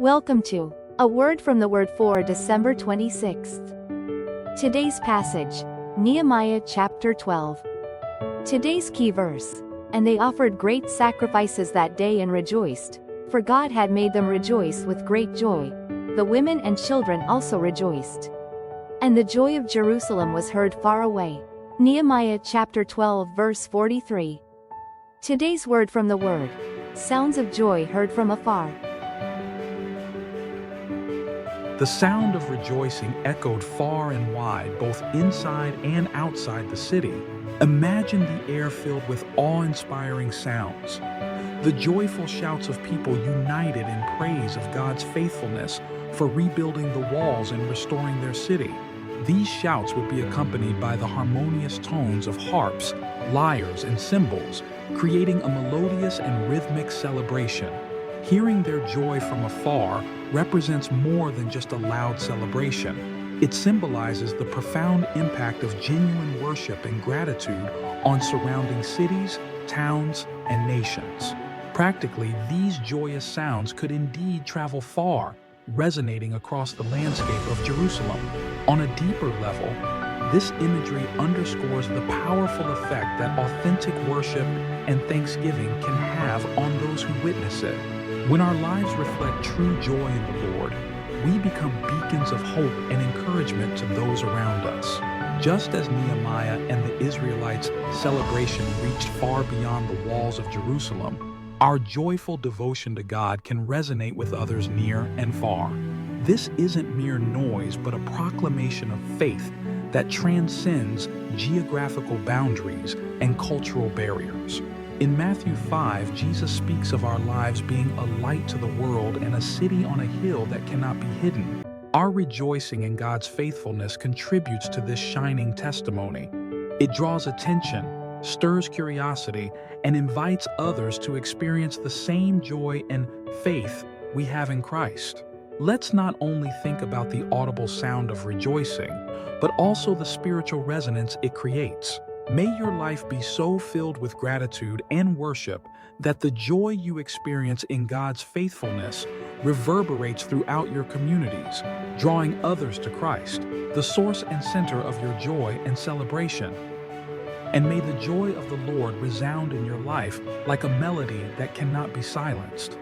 Welcome to A Word from the Word for December 26th. Today's passage, Nehemiah chapter 12. Today's key verse. And they offered great sacrifices that day and rejoiced, for God had made them rejoice with great joy. The women and children also rejoiced. And the joy of Jerusalem was heard far away. Nehemiah chapter 12 verse 43. Today's word from the Word. Sounds of joy heard from afar. The sound of rejoicing echoed far and wide, both inside and outside the city. Imagine the air filled with awe-inspiring sounds. The joyful shouts of people united in praise of God's faithfulness for rebuilding the walls and restoring their city. These shouts would be accompanied by the harmonious tones of harps, lyres, and cymbals, creating a melodious and rhythmic celebration. Hearing their joy from afar represents more than just a loud celebration. It symbolizes the profound impact of genuine worship and gratitude on surrounding cities, towns, and nations. Practically, these joyous sounds could indeed travel far, resonating across the landscape of Jerusalem. On a deeper level, this imagery underscores the powerful effect that authentic worship and thanksgiving can have on those who witness it. When our lives reflect true joy in the Lord, we become beacons of hope and encouragement to those around us. Just as Nehemiah and the Israelites' celebration reached far beyond the walls of Jerusalem, our joyful devotion to God can resonate with others near and far. This isn't mere noise, but a proclamation of faith that transcends geographical boundaries and cultural barriers. In Matthew 5, Jesus speaks of our lives being a light to the world and a city on a hill that cannot be hidden. Our rejoicing in God's faithfulness contributes to this shining testimony. It draws attention, stirs curiosity, and invites others to experience the same joy and faith we have in Christ. Let's not only think about the audible sound of rejoicing, but also the spiritual resonance it creates. May your life be so filled with gratitude and worship that the joy you experience in God's faithfulness reverberates throughout your communities, drawing others to Christ, the source and center of your joy and celebration. And may the joy of the Lord resound in your life like a melody that cannot be silenced.